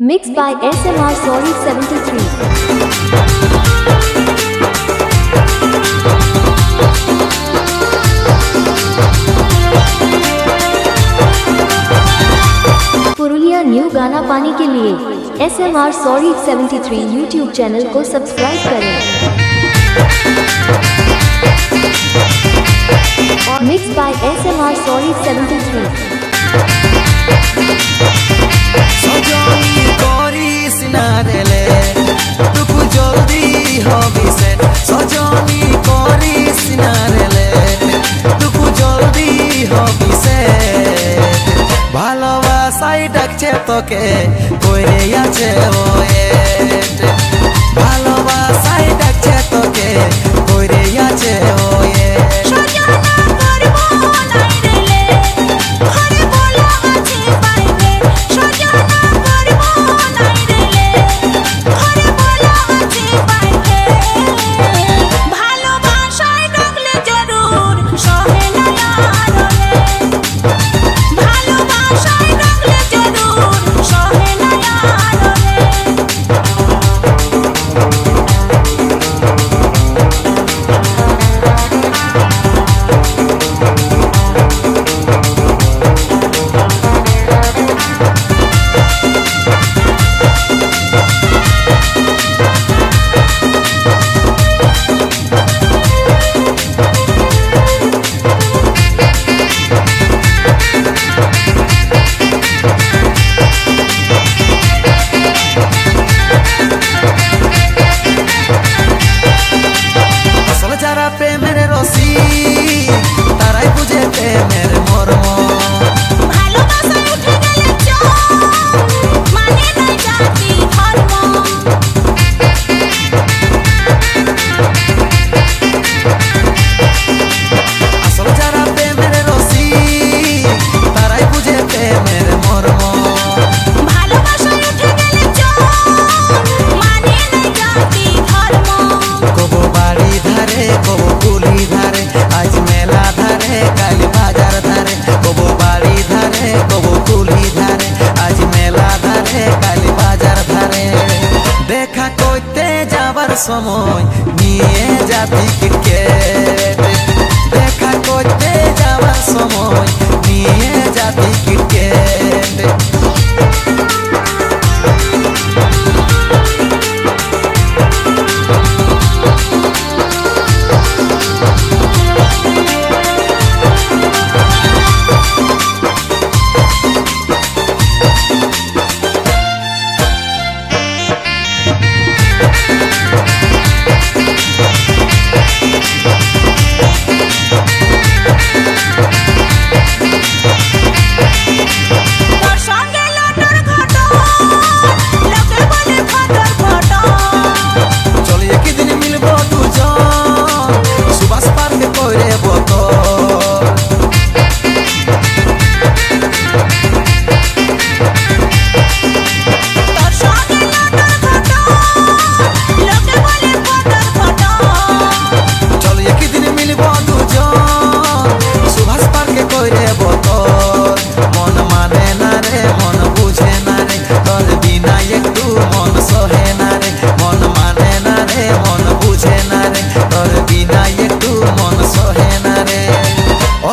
Mixed by SMR Sorry 73. Purulia new गाना पाने के लिए SMR Sorry 73 YouTube चैनल को सब्सक्राइब करें। Mixed by SMR Sorry 73। Sajani করিস না রেলে টুকু জলদি হবি সে সজনী করিস না রেলে টুকু জলদি হবি সে ভালোবাসাই ডাকছে তোকে কইরে আছে ওয়েট ভালোবাসাই ডাকছে তোকে কইরে আছে ওয়েট সময় নিয়ে যাবি ক্রিকেট দেখা করতে যাওয়ার সময় নিয়ে যাবি ক্রিকেট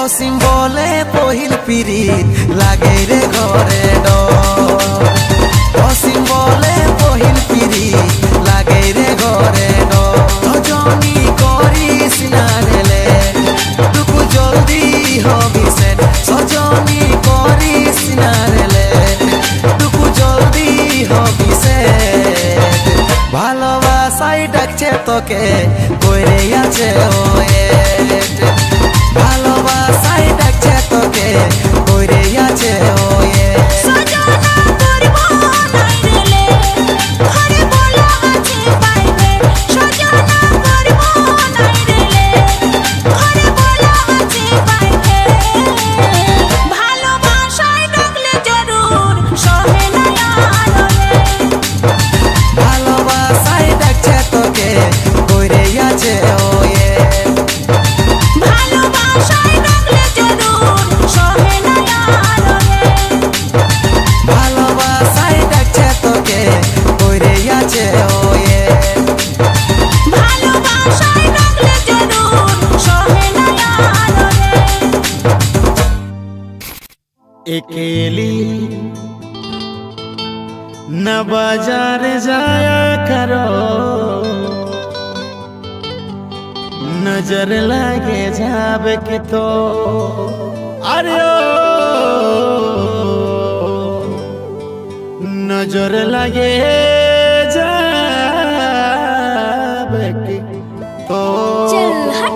অসীম বলে পহিল পিরিত লাগে রে ঘরে ডর অসীম বলে পহিল পিরিত লাগে রে ঘরে ডর সজনী করিস না রেলে টুকু জলদি হবি সে সজনী করিস না রেলে টুকু জলদি হবি সে ভালোবাসাই ডাকছে তোকে কইরে আছে ওয়েট ভালোবাসাই ডাকছে তোকে কইরে আছে ওয়েট ভালোবাসাই ডাকছে তোকে কইরে আছে ওয়েট न बाजार जाया करो, नजर लगे जावे के तो अरे ओ नजर लगे जावे के तो चल हट।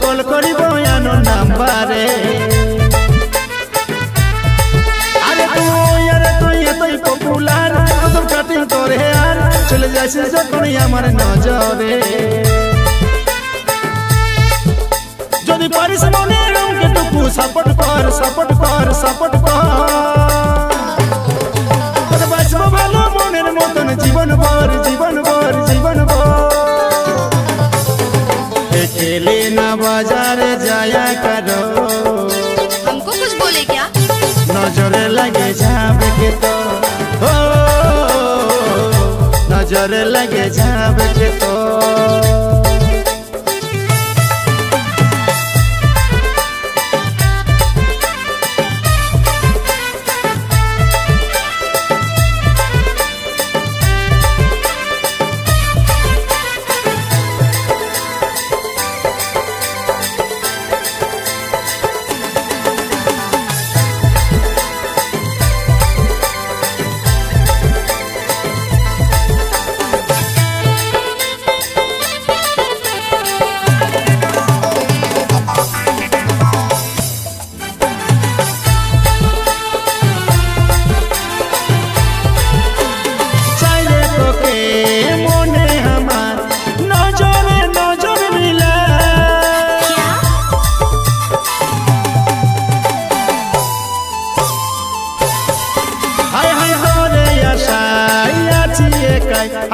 কল করিব আনো নাম্বারে তুই এতই পপুলার তোর কাটিং করে আর চলে যাইছিস যখন আমার নজরে যদি পারিস মনে রঙকে টুকু সাপোর্ট কর সাপোর্ট কর সাপোর্ট কর বাঁচবো ভালো মনের মতন জীবন ভর জীবন ভর জীবন ভর अकेले ना बाजार जाया करो, हमको कुछ बोले क्या? नजर लगे जावे के तो हो नजर लगे जावे के तो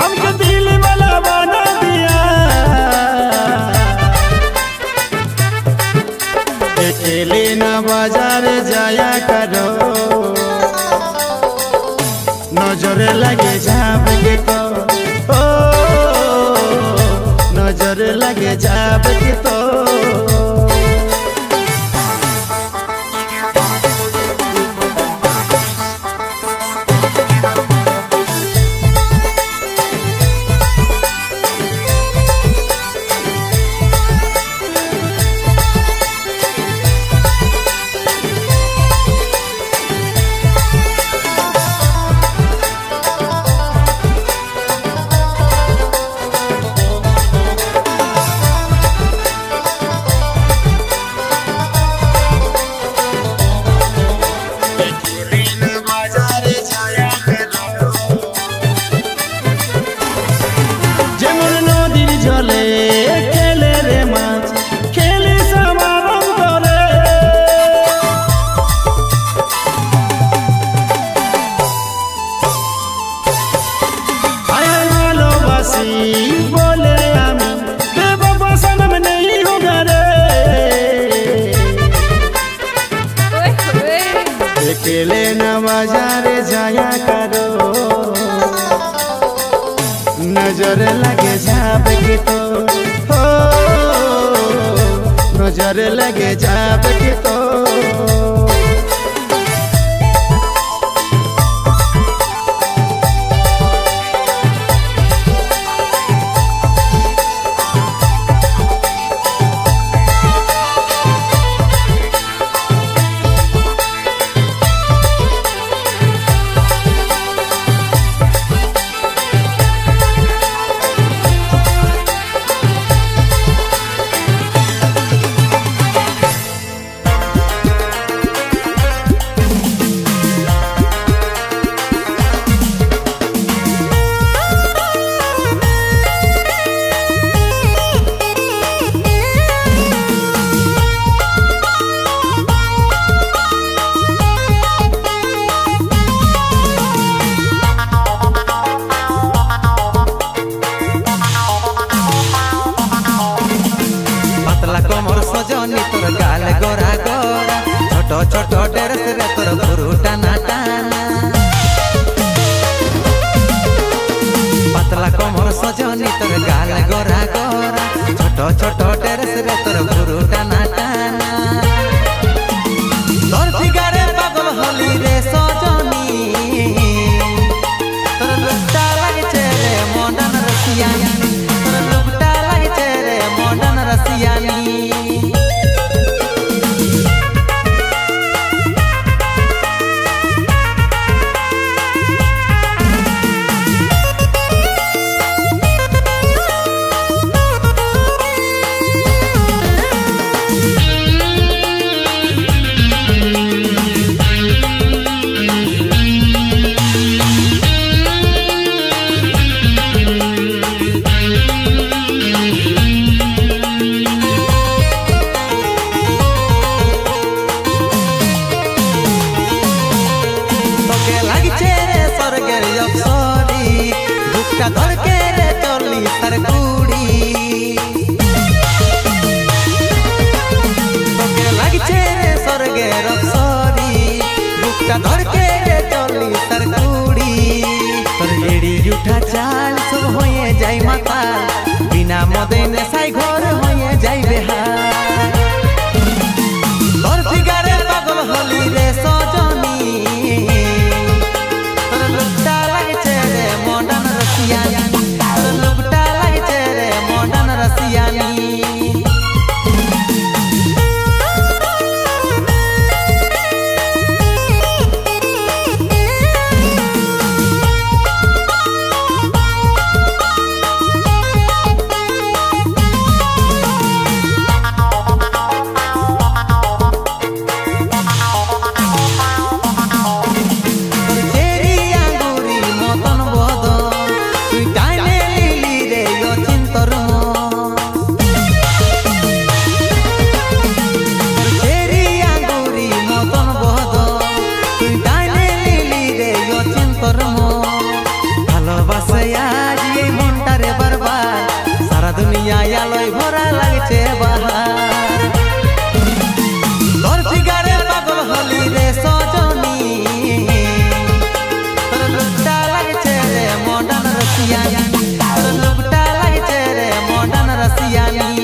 हमको दिल वाला बना दिया अकेले ना बाजार जाया करो, नजर लगे जावे के तो ओ नजर लगे जावे के तो खेले रे माछ खेले समारम करे ভালোবাসি বলে আমি বেবফা সনম নেই হোগা রে अकेले ना बाजारे जाया करो, नजर लगे जावे के तो हो नजर लगे जावे के तो पतला कमर सजनी तोर गाल गोरा गोरा छोट छोट ड्रेस रे तोर भुरु टाना टाना तोर फिगारे पागल हली रे सजनी तोर लुकटा लागছে रे मॉडर्न रसियानी तोर लुकटा लागছে रे मॉडर्न रसियानी धर के रे चली सरकुड़ी तोके लागছে रे स्वर्गेर अप्सरी बुकटा धर के रे चली सरकुड़ी तोर एड़ी उठा चाल सब होए जाई माता बिना मदेने साई घर होए जाई बेहार तोर फिगारे पागल हली रे सजनी तोर लुकटा लागছে रे मॉडर्न रसियानी तोर लुकटा लागছে रे मॉडर्न रसियानी दुनिया आलोय भरा लागছে बाहर तोर फिगारे पागल हली रे सजनी तोर लुकटा लागছে रे मॉडर्न रसियानी तोर लुकटा लागছে रे मॉडर्न रसियानी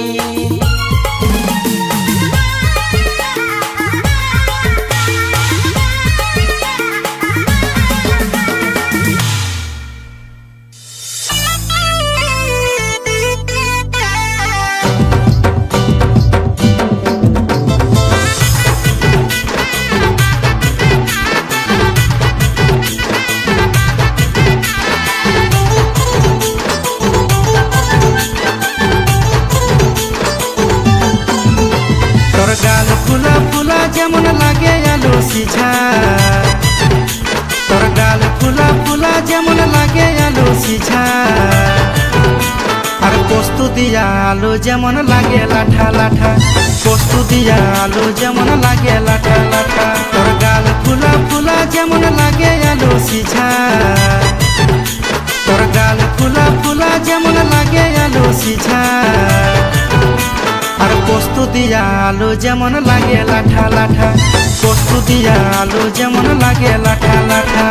गाल फुला फुला जेमन लागे आलू सीझा तोर गाल फुला फुला जेमन लागे आलू सीझा আর পোস্তু দিয়া আলু যেমন লাগে লাঠা লাঠা পোস্তু দিয়া আলু যেমন লাগে লাঠা লাঠা তোর গাল ফুলা ফুলা যেমন লাগে আলু সিঝা তোর গাল ফুলা ফুলা যেমন লাগে আলু সিঝা আর পোস্তু দিয়া আলু যেমন লাগে লাঠা লাঠা পোস্তু দিয়া আলু যেমন লাগে লাঠা লাঠা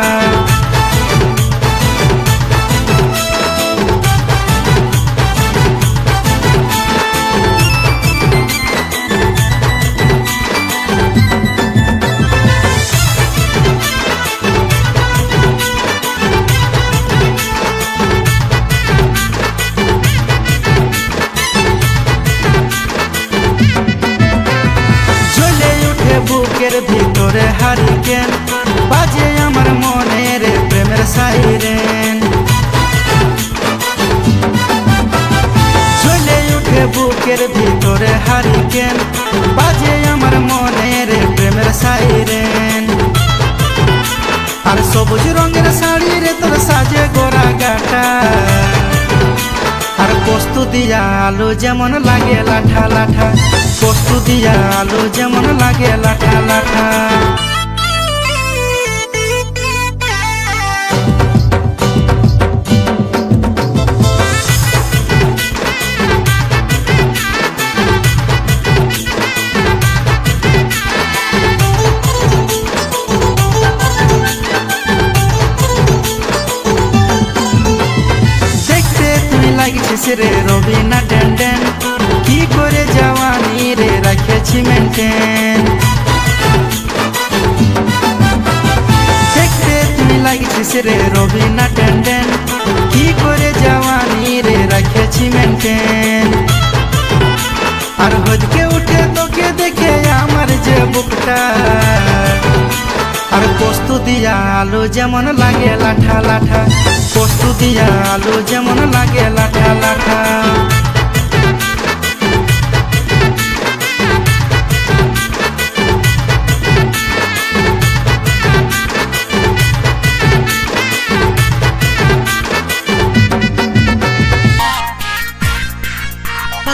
বুকের ভিতরে হারিকেন বাজে আমার মনের প্রেমের সাইরেন জ্বলে উঠে বুকের ভিতরে হারিকেন বাজে আমার মনের প্রেমের সাইরেন আর সবুজ রঙের শাড়ি রে তোর সাজে গোরা গাটা আর পোস্তু দিয়া আলু যেমন লাগে লাঠা লাঠা পোস্তু দিয়া আলু যেমন লাগে লাঠা লাঠা লাগিয়েছিস রে রবিনা টেন্ডেন কি করে জওয়ানি রে রাখেছি মেনটেন দেখতে তুমি লাগিয়েছিস রে রবিনা টেন্ডেন কি করে জওয়ানি রে রাখেছি মেনটেন আর হজকে উঠে তোকে দেখে আমার যে বুকটা আর পোস্ত দিয়া আলু যেমন লাগে লাঠা লাঠা পোস্ত দিয়া আলু যেমন লাগে লাঠা লাঠা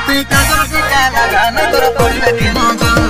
তুই কাজল টিকা লাগানো তোর পড়বে কি নজর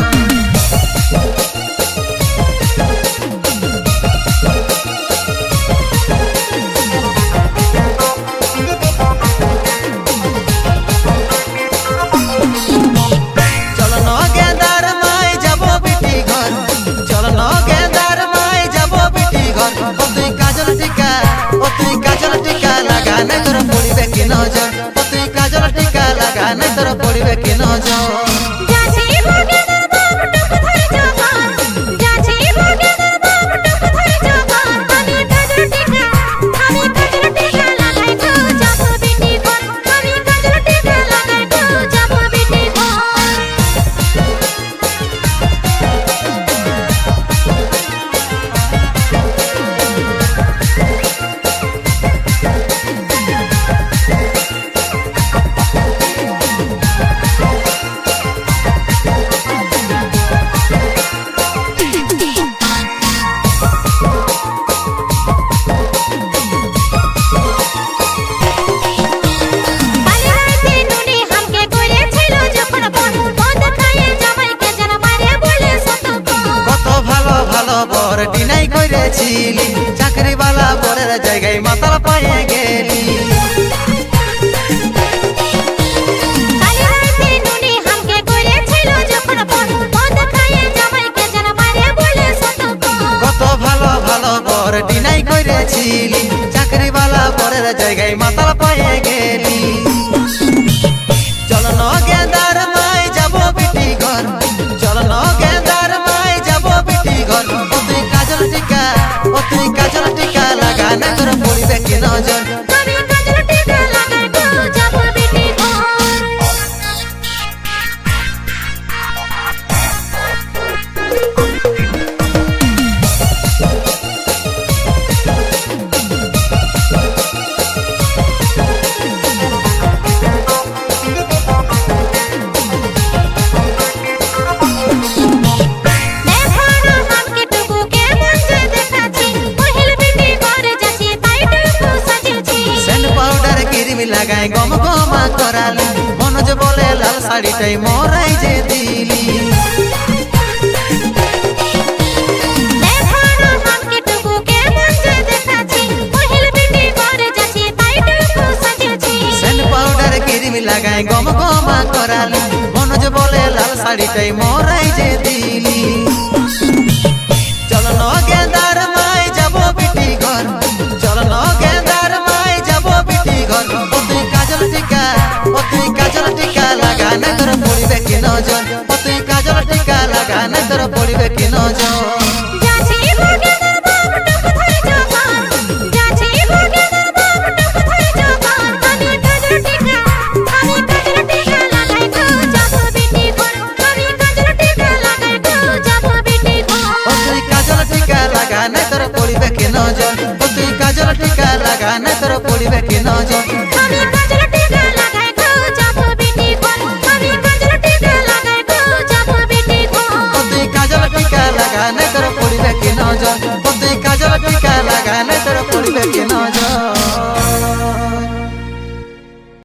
চাকরি বালা পরের জায়গায় মাতাল পায়ে গেলি কত ভালো ভালো বর ডিনাই করেছিলি চাকরি বালা পরের জায়গায় মাতাল পায়ে গেলি চল ন গেন্দার মাই যাব বিটি ঘর চল ন গেন্দার মাই যাব বিটি ঘর তুই কাজল টিকা তুই কাজল টিকা লাগা না তোর পড়িবে কি নজর লাগাই গম গমা করালি মনোজ বলে লাল শাড়িটাই মরাই যে দিলি সেন্ট পাউডার ক্রিমি লাগাই গম গমা করালি মনোজ বলে লাল শাড়িটাই মরাই যে দিলি চল ন গেন্দার মাই যাব বিটি ঘর চল ন গেন্দার মাই যাব বিটি ঘর তুই কাজল টিকা লাগা না তোর পড়িবে কি নজর তুই কাজল টিকা লাগা না তোর পড়িবে কি নজর পড়িবে কি নজর তুই কাজল টিকা লাগা না তোর পড়িবে কি নজর তুই কাজল টিকা লাগা না তোর পড়িবে কি নজর তুই কাজল টিকা